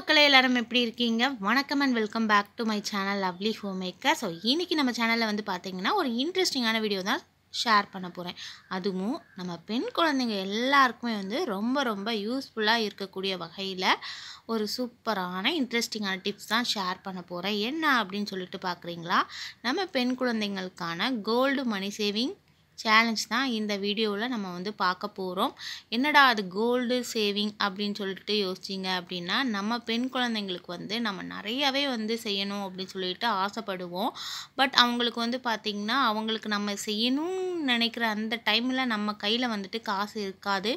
மக்களே எல்லாரும் எப்படி இருக்கீங்க? வணக்கம் and welcome back to my channel lovely homemaker. So இன்னைக்கு நம்ம சேனலில் வந்து பார்த்தீங்கன்னா ஒரு இன்ட்ரெஸ்டிங்கான வீடியோ தான் ஷேர் பண்ண போகிறேன். அதுவும் நம்ம பெண் குழந்தைங்க எல்லாருக்குமே வந்து ரொம்ப ரொம்ப யூஸ்ஃபுல்லாக இருக்கக்கூடிய வகையில் ஒரு சூப்பரான இன்ட்ரெஸ்டிங்கான டிப்ஸ் தான் ஷேர் பண்ண போகிறேன். என்ன அப்படின்னு சொல்லிட்டு பார்க்குறீங்களா? நம்ம பெண் குழந்தைங்களுக்கான கோல்டு மணி சேவிங் சேலஞ்ச் தான் இந்த வீடியோவில் நம்ம வந்து பார்க்க போகிறோம். என்னடா அது கோல்டு சேவிங் அப்படின்னு சொல்லிட்டு யோசிச்சிங்க அப்படின்னா, நம்ம பெண் குழந்தைங்களுக்கு வந்து நம்ம நிறையாவே வந்து செய்யணும் அப்படின்னு சொல்லிட்டு ஆசைப்படுவோம். பட் அவங்களுக்கு வந்து பார்த்திங்கன்னா, அவங்களுக்கு நம்ம செய்யணும்னு நினைக்கிற அந்த டைமில் நம்ம கையில் வந்துட்டு காசு இருக்காது.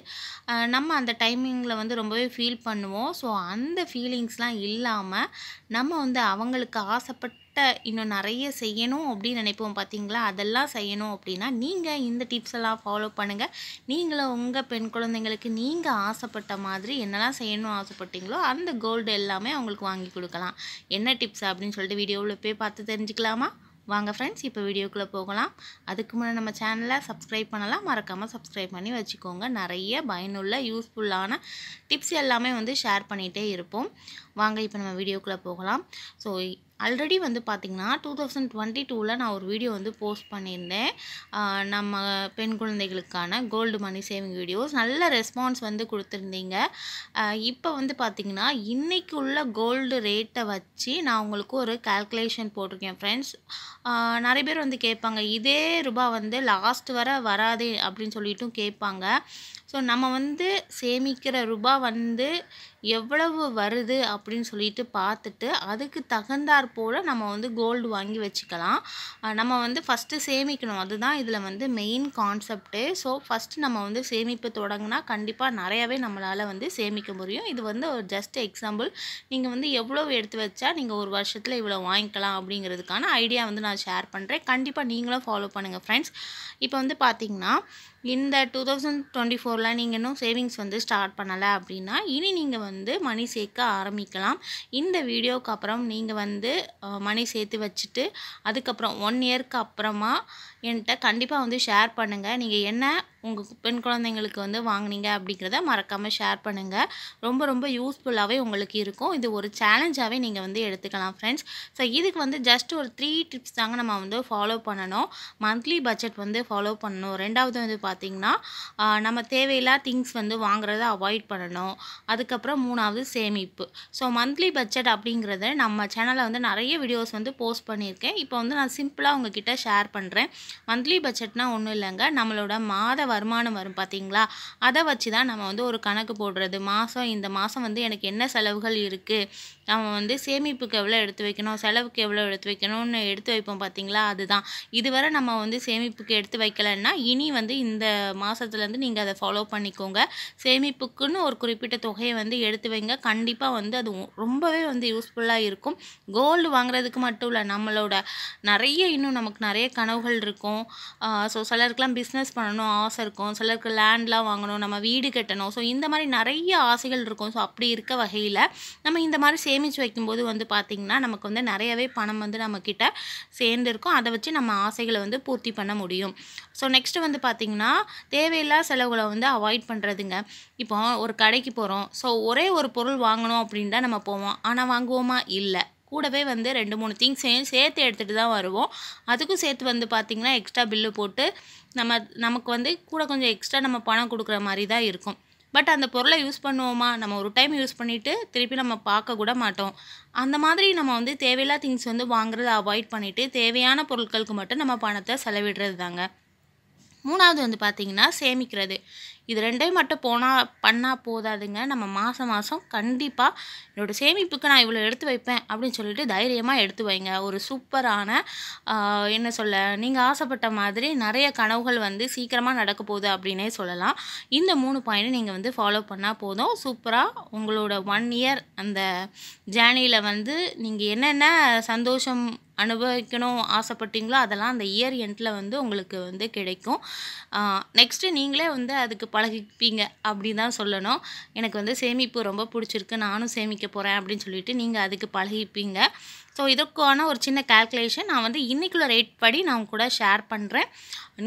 நம்ம அந்த டைமிங்கில் வந்து ரொம்பவே ஃபீல் பண்ணுவோம். ஸோ அந்த ஃபீலிங்ஸ்லாம் இல்லாமல் நம்ம வந்து அவங்களுக்கு ஆசைப்பட்ட இன்னும் நிறைய செய்யணும் அப்படின்னு நினைப்போம் பார்த்தீங்களா? அதெல்லாம் செய்யணும் அப்படின்னா நீங்கள் இந்த டிப்ஸ் எல்லாம் ஃபாலோ பண்ணுங்கள். நீங்களும் உங்கள் பெண் குழந்தைங்களுக்கு நீங்கள் ஆசைப்பட்ட மாதிரி என்னெல்லாம் செய்யணும்னு ஆசைப்பட்டீங்களோ அந்த கோல்டு எல்லாமே அவங்களுக்கு வாங்கி கொடுக்கலாம். என்ன டிப்ஸ் அப்படின்னு சொல்லிட்டு வீடியோவில் போய் பார்த்து தெரிஞ்சுக்கலாமா? வாங்க ஃப்ரெண்ட்ஸ், இப்போ வீடியோக்குள்ளே போகலாம். அதுக்கு முன்னாடி நம்ம சேனலை சப்ஸ்கிரைப் பண்ணலாம், மறக்காமல் சப்ஸ்கிரைப் பண்ணி வச்சுக்கோங்க. நிறைய பயனுள்ள யூஸ்ஃபுல்லான டிப்ஸ் எல்லாமே வந்து ஷேர் பண்ணிகிட்டே இருப்போம். வாங்க இப்போ நம்ம வீடியோக்குள்ளே போகலாம். ஸோ ஆல்ரெடி வந்து பார்த்திங்கன்னா 2022 நான் ஒரு வீடியோ வந்து போஸ்ட் பண்ணியிருந்தேன். நம்ம பெண் குழந்தைகளுக்கான கோல்டு மணி சேவிங் வீடியோஸ் நல்ல ரெஸ்பான்ஸ் வந்து கொடுத்துருந்தீங்க. இப்போ வந்து பார்த்திங்கன்னா இன்றைக்கி உள்ள கோல்டு ரேட்டை வச்சு நான் உங்களுக்கு ஒரு கால்குலேஷன் போட்டிருக்கேன் ஃப்ரெண்ட்ஸ். நிறைய பேர் வந்து கேட்பாங்க, இதே ரூபா வந்து லாஸ்ட் வர வராதே அப்படின்னு சொல்லிட்டும் கேட்பாங்க. ஸோ நம்ம வந்து சேமிக்கிற ரூபா வந்து எவ்வளவு வருது அப்படின்னு சொல்லிட்டு பார்த்துட்டு அதுக்கு தகுந்தாற் போல் நம்ம வந்து கோல்டு வாங்கி வச்சுக்கலாம். நம்ம வந்து ஃபஸ்ட்டு சேமிக்கணும், அதுதான் இதில் வந்து மெயின் கான்செப்டே. ஸோ ஃபஸ்ட்டு நம்ம வந்து சேமிப்பு தொடங்கினா கண்டிப்பாக நிறையாவே நம்மளால் வந்து சேமிக்க முடியும். இது வந்து ஒரு ஜஸ்ட் எக்ஸாம்பிள். நீங்கள் வந்து எவ்வளோ எடுத்து வச்சா நீங்கள் ஒரு வருஷத்தில் இவ்வளோ வாங்கிக்கலாம் அப்படிங்கிறதுக்கான ஐடியா வந்து நான் ஷேர் பண்ணுறேன். கண்டிப்பாக நீங்களும் ஃபாலோ பண்ணுங்கள் ஃப்ரெண்ட்ஸ். இப்போ வந்து பார்த்திங்கன்னா இந்த 2024 நீங்கள் இன்னும் சேவிங்ஸ் வந்து ஸ்டார்ட் பண்ணலை அப்படின்னா இனி நீங்கள் வந்து மணி சேர்க்க ஆரம்பிக்கலாம். இந்த வீடியோக்கு அப்புறம் நீங்கள் வந்து மணி சேர்த்து வச்சுட்டு அதுக்கப்புறம் 1 இயர்க்கு அப்புறமா என்கிட்ட கண்டிப்பாக வந்து ஷேர் பண்ணுங்கள். நீங்கள் என்ன உங்கள் பெண் குழந்தைங்களுக்கு வந்து வாங்கினீங்க அப்படிங்கிறத மறக்காமல் ஷேர் பண்ணுங்கள். ரொம்ப ரொம்ப யூஸ்ஃபுல்லாகவே உங்களுக்கு இருக்கும். இது ஒரு சேலஞ்சாகவே நீங்கள் வந்து எடுத்துக்கலாம் ஃப்ரெண்ட்ஸ். ஸோ இதுக்கு வந்து ஜஸ்ட் ஒரு 3 டிப்ஸ் தாங்க நம்ம வந்து ஃபாலோ பண்ணணும். மந்த்லி பட்ஜெட் வந்து ஃபாலோ பண்ணணும். ரெண்டாவது வந்து பார்த்திங்கன்னா நம்ம தேவையில்லா திங்ஸ் வந்து வாங்குறத அவாய்ட் பண்ணணும். அதுக்கப்புறம் 3வது சேமிப்பு. ஸோ மந்த்லி பட்ஜெட் அப்படிங்கிறத நம்ம சேனலில் வந்து நிறைய வீடியோஸ் வந்து போஸ்ட் பண்ணியிருக்கேன். இப்போ வந்து நான் சிம்பிளாக உங்ககிட்ட ஷேர் பண்ணுறேன். மந்த்லி பட்ஜெட்னால் ஒன்றும் இல்லைங்க, நம்மளோட மாத வருமானம் வரும் பார்த்தீங்களா, அதை வச்சு தான் நம்ம வந்து ஒரு கணக்கு போடுறது. இந்த மாதம் வந்து எனக்கு என்ன செலவுகள் இருக்குது, நம்ம வந்து சேமிப்புக்கு எவ்வளோ எடுத்து வைக்கணும், செலவுக்கு எவ்வளோ எடுத்து வைக்கணும்னு எடுத்து வைப்போம் பார்த்தீங்களா, அதுதான். இதுவரை நம்ம வந்து சேமிப்புக்கு எடுத்து வைக்கலைன்னா இனி வந்து இந்த மாதத்துலேருந்து நீங்கள் அதை ஃபாலோ பண்ணிக்கோங்க. சேமிப்புக்குன்னு ஒரு குறிப்பிட்ட தொகையை வந்து எடுத்து வைங்க. கண்டிப்பாக வந்து அது ரொம்பவே வந்து யூஸ்ஃபுல்லாக இருக்கும். கோல்டு வாங்குறதுக்கு மட்டும் இல்லை, நம்மளோட இன்னும் நமக்கு நிறைய கனவுகள் இருக்கும். ஸோ சிலருக்குலாம் பிஸ்னஸ் பண்ணணும் ஆசை இருக்கும், சிலருக்கு லேண்ட்லாம் வாங்கணும், நம்ம வீடு கட்டணும். ஸோ இந்த மாதிரி நிறைய ஆசைகள் இருக்கும். ஸோ அப்படி இருக்க வகையில் நம்ம இந்த மாதிரி சேமித்து வைக்கும்போது வந்து பார்த்திங்கன்னா நமக்கு வந்து நிறையவே பணம் வந்து நம்மக்கிட்ட சேர்ந்து இருக்கும். அதை வச்சு நம்ம ஆசைகளை வந்து பூர்த்தி பண்ண முடியும். ஸோ நெக்ஸ்ட்டு வந்து பார்த்திங்கன்னா தேவையில்லா செலவுகளை வந்து அவாய்ட் பண்ணுறதுங்க. இப்போ ஒரு கடைக்கு போகிறோம், ஸோ ஒரே ஒரு பொருள் வாங்கணும் அப்படின்னு தான் நம்ம போவோம். ஆனால் வாங்குவோமா? இல்லை. கூடவே வந்து 2-3 திங்ஸையும் சேர்த்து எடுத்துகிட்டு தான் வருவோம். அதுக்கும் சேர்த்து வந்து பார்த்திங்கன்னா எக்ஸ்ட்ரா பில்லு போட்டு நமக்கு வந்து கூட கொஞ்சம் எக்ஸ்ட்ரா நம்ம பணம் கொடுக்குற மாதிரி தான் இருக்கும். பட் அந்த பொருளை யூஸ் பண்ணுவோமா? நம்ம ஒரு டைம் யூஸ் பண்ணிவிட்டு திருப்பி நம்ம பார்க்க கூட மாட்டோம். அந்த மாதிரி நம்ம வந்து தேவையில்லா திங்ஸ் வந்து வாங்குறத அவாய்ட் பண்ணிவிட்டு தேவையான பொருட்களுக்கு மட்டும் நம்ம பணத்தை செலவிடுறது தாங்க. 3வது வந்து பார்த்திங்கன்னா சேமிக்கிறது. இது 2ஐயும் மட்டும் பண்ணால் போதாதுங்க. நம்ம மாதம் கண்டிப்பாக என்னோடய சேமிப்புக்கு நான் இவ்வளோ எடுத்து வைப்பேன் அப்படின்னு சொல்லிட்டு தைரியமாக எடுத்து வைங்க. ஒரு சூப்பரான என்ன சொல்ல, நீங்கள் ஆசைப்பட்ட மாதிரி நிறைய கனவுகள் வந்து சீக்கிரமாக நடக்க போகுது அப்படின்னே சொல்லலாம். இந்த 3 பாயிண்ட் நீங்கள் வந்து ஃபாலோ பண்ணால் போதும். சூப்பராக உங்களோட 1 இயர் அந்த ஜேர்னியில் வந்து நீங்கள் என்னென்ன சந்தோஷம் அனுபவிக்கணும் ஆசைப்பட்டீங்களோ அதெல்லாம் அந்த இயர் எண்டில் வந்து உங்களுக்கு வந்து கிடைக்கும். நெக்ஸ்ட்டு நீங்களே வந்து அதுக்கு பழகிப்பீங்க அப்படி தான் சொல்லணும். எனக்கு வந்து சேமிப்பு ரொம்ப பிடிச்சிருக்கு, நானும் சேமிக்க போகிறேன் அப்படின்னு சொல்லிட்டு நீங்கள் அதுக்கு பழகிப்பீங்க. ஸோ இதுக்கான ஒரு சின்ன கால்குலேஷன் நான் வந்து இன்றைக்குள்ள ரேட் படி நான் கூட ஷேர் பண்ணுறேன்.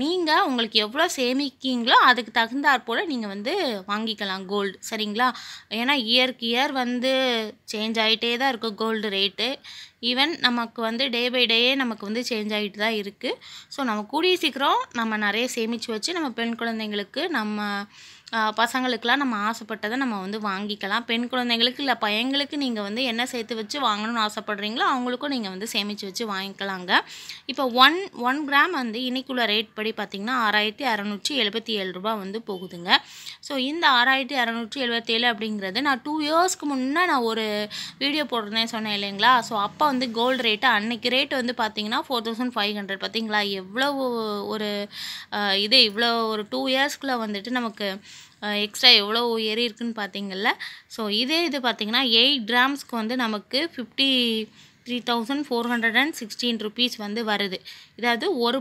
நீங்கள் உங்களுக்கு எவ்வளோ சேமிக்கீங்களோ அதுக்கு தகுந்தாற் போல் நீங்கள் வந்து வாங்கிக்கலாம் கோல்டு, சரிங்களா? ஏன்னா இயருக்கு இயர் வந்து சேஞ்ச் ஆகிட்டே தான் இருக்கும் கோல்டு ரேட்டு. ஈவன் நமக்கு வந்து டே பை டேயே நமக்கு வந்து சேஞ்ச் ஆகிட்டு தான் இருக்குது. ஸோ நம்ம கூடிய சீக்கிரம் நம்ம நிறைய சேமித்து வச்சு நம்ம பெண் குழந்தைங்களுக்கு நம்ம பசங்களுக்கெலாம் நம்ம ஆசைப்பட்டதை நம்ம வந்து வாங்கிக்கலாம். பெண் குழந்தைங்களுக்கு இல்லை பையங்களுக்கு நீங்கள் வந்து என்ன சேர்த்து வச்சு வாங்கணும்னு ஆசைப்பட்றீங்களோ அவங்களுக்கும் நீங்கள் வந்து சேமித்து வச்சு வாங்கிக்கலாங்க. இப்போ ஒன் கிராம் வந்து இன்றைக்குள்ள ரேட் படி பார்த்திங்கன்னா 6677 ரூபா வந்து போகுதுங்க. ஸோ இந்த 6677 அப்படிங்கிறது நான் 2 இயர்ஸ்க்கு முன்னே நான் ஒரு வீடியோ போடுறேன்னு சொன்னேன் இல்லைங்களா? ஸோ அப்போ வந்து கோல்டு ரேட்டு அன்றைக்கி ரேட் வந்து பார்த்திங்கன்னா 4500. பார்த்திங்களா எவ்வளோ ஒரு இவ்வளோ ஒரு 2 இயர்ஸ்க்குள்ளே வந்துட்டு நமக்கு எக்ஸ்ட்ரா எவ்வளோ ஏறி இருக்குன்னு பார்த்தீங்கல்ல. ஸோ இது பார்த்திங்கன்னா 8 கிராம்ஸ்க்கு வந்து நமக்கு 53,416 ருபீஸ் வந்து வருது. இதாவது ஒரு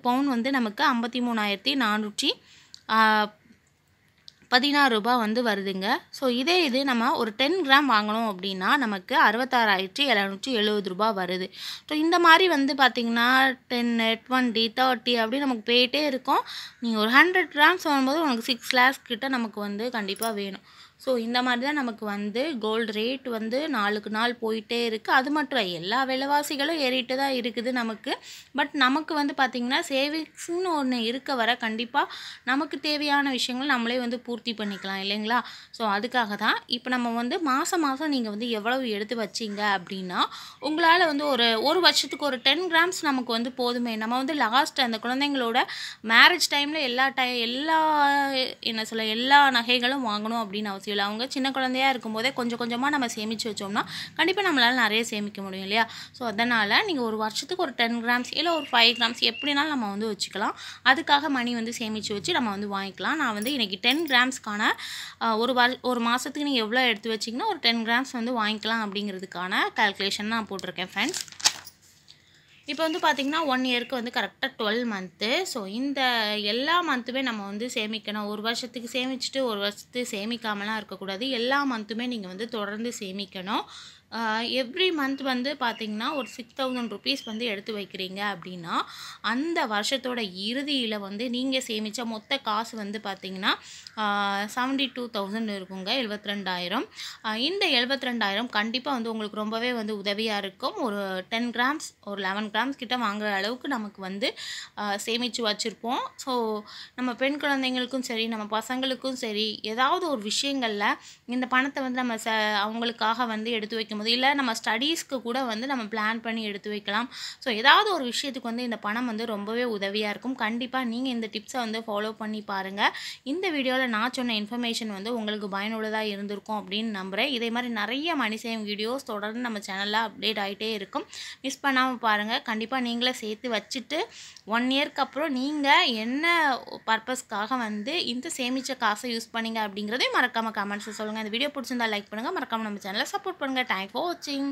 பவுன் வந்து நமக்கு 53,416 ரூபா வந்து வருதுங்க. ஸோ இது நம்ம ஒரு 10 கிராம் வாங்கணும் அப்படின்னா நமக்கு 66,770 ரூபா வருது. ஸோ இந்த மாதிரி வந்து பார்த்திங்கன்னா 10, 20, 30 அப்படி நமக்கு போயிட்டே இருக்கும். நீங்கள் ஒரு 100 கிராம்ஸ் வாங்கும்போது உங்களுக்கு 6 lakhs கிட்ட நமக்கு வந்து கண்டிப்பாக வேணும். ஸோ இந்த மாதிரி தான் நமக்கு வந்து கோல்டு ரேட் வந்து நாளுக்கு நாள் போயிட்டே இருக்குது. அது மட்டும் எல்லா விலைவாசிகளும் ஏறிட்டு தான் இருக்குது நமக்கு. பட் நமக்கு வந்து பார்த்திங்கன்னா சேவிங்ஸ்னு ஒன்று இருக்க வர கண்டிப்பாக நமக்கு தேவையான விஷயங்கள் நம்மளே வந்து பூர்த்தி பண்ணிக்கலாம் இல்லைங்களா? ஸோ அதுக்காக தான் இப்போ நம்ம வந்து மாதம் நீங்கள் வந்து எவ்வளவு எடுத்து வச்சிங்க அப்படின்னா உங்களால் வந்து ஒரு வருஷத்துக்கு ஒரு 10 கிராம்ஸ் நமக்கு வந்து போதுமே. நம்ம வந்து லாஸ்ட் அந்த குழந்தைங்களோட மேரேஜ் டைமில் எல்லா நகைகளும் வாங்கணும் அப்படின்னு அவசியம் இல்லை. அவங்க சின்ன குழந்தையாக இருக்கும்போதே கொஞ்சமாக நம்ம சேமித்து வச்சோம்னா கண்டிப்பாக நம்மளால் நிறைய சேமிக்க முடியும் இல்லையா? ஸோ அதனால் நீங்கள் ஒரு வருஷத்துக்கு ஒரு 10 கிராம்ஸ் இல்லை ஒரு 5 கிராம்ஸ் எப்படினாலும் நம்ம வந்து வச்சுக்கலாம். அதுக்காக மணி வந்து சேமித்து வச்சு நம்ம வந்து வாங்கிக்கலாம். நான் வந்து இன்றைக்கி 10 கிராம்ஸ்க்கான ஒரு மாதத்துக்கு நீங்கள் எவ்வளோ எடுத்து வச்சிங்கன்னா ஒரு 10 கிராம்ஸ் வந்து வாங்கிக்கலாம் அப்படிங்கிறதுக்கான கால்குலேஷன் நான் போட்டிருக்கேன் ஃப்ரெண்ட்ஸ். இப்போ வந்து பார்த்திங்கன்னா 1 இயருக்கு வந்து கரெக்டாக 12 மந்த்து. ஸோ இந்த எல்லா மந்த்துமே நம்ம வந்து சேமிக்கணும். ஒரு வருஷத்துக்கு சேமிச்சுட்டு ஒரு வருஷத்துக்கு சேமிக்காமலாம் இருக்கக்கூடாது. எல்லா மந்த்துமே நீங்கள் வந்து தொடர்ந்து சேமிக்கணும். எவ்ரி மந்த் வந்து பார்த்திங்கன்னா ஒரு 6000 ருபீஸ் வந்து எடுத்து வைக்கிறீங்க அப்படின்னா அந்த வருஷத்தோட இறுதியில் வந்து நீங்கள் சேமித்த மொத்த காசு வந்து பார்த்திங்கன்னா 72,000 இருக்குங்க. 72,000. இந்த 72,000 கண்டிப்பாக வந்து உங்களுக்கு ரொம்பவே வந்து உதவியாக இருக்கும். ஒரு 10 கிராம்ஸ் ஒரு 11 கிராம்ஸ் கிட்ட வாங்குற அளவுக்கு நமக்கு வந்து சேமித்து வச்சுருப்போம். ஸோ நம்ம பெண் குழந்தைங்களுக்கும் சரி நம்ம பசங்களுக்கும் சரி ஏதாவது ஒரு விஷயங்களில் இந்த பணத்தை வந்து நம்ம அவங்களுக்காக வந்து எடுத்து வைக்கும் போது இல்லை நம்ம ஸ்டடீஸ்க்கு கூட வந்து நம்ம பிளான் பண்ணி எடுத்து வைக்கலாம். ஸோ ஏதாவது ஒரு விஷயத்துக்கு வந்து இந்த பணம் வந்து ரொம்பவே உதவியாக இருக்கும். கண்டிப்பாக நீங்கள் இந்த டிப்ஸை வந்து ஃபாலோ பண்ணி பாருங்கள். இந்த வீடியோவில் நான் சொன்ன இன்ஃபர்மேஷன் வந்து உங்களுக்கு பயனுள்ளதாக இருந்திருக்கும் அப்படின்னு நம்புகிறேன். இதே மாதிரி நிறைய மணி சேவிங் வீடியோஸ் தொடர்ந்து நம்ம சேனலில் அப்டேட் ஆகிட்டே இருக்கும். மிஸ் பண்ணாமல் பாருங்கள். கண்டிப்பாக நீங்களே சேர்த்து வச்சுட்டு 1 இயர்க்கு அப்புறம் நீங்கள் என்ன பர்பஸ்க்காக வந்து இந்த சேமித்த காசை யூஸ் பண்ணிங்க அப்படிங்கிறதையும் மறக்காமல் கமெண்ட்ஸில் சொல்லுங்கள். இந்த வீடியோ பிடிச்சிருந்தா லைக் பண்ணுங்கள். மறக்காமல் நம்ம சேனலை சப்போர்ட் பண்ணுங்கள். தேங்க்ஸ் ஃபார் வாட்சிங்.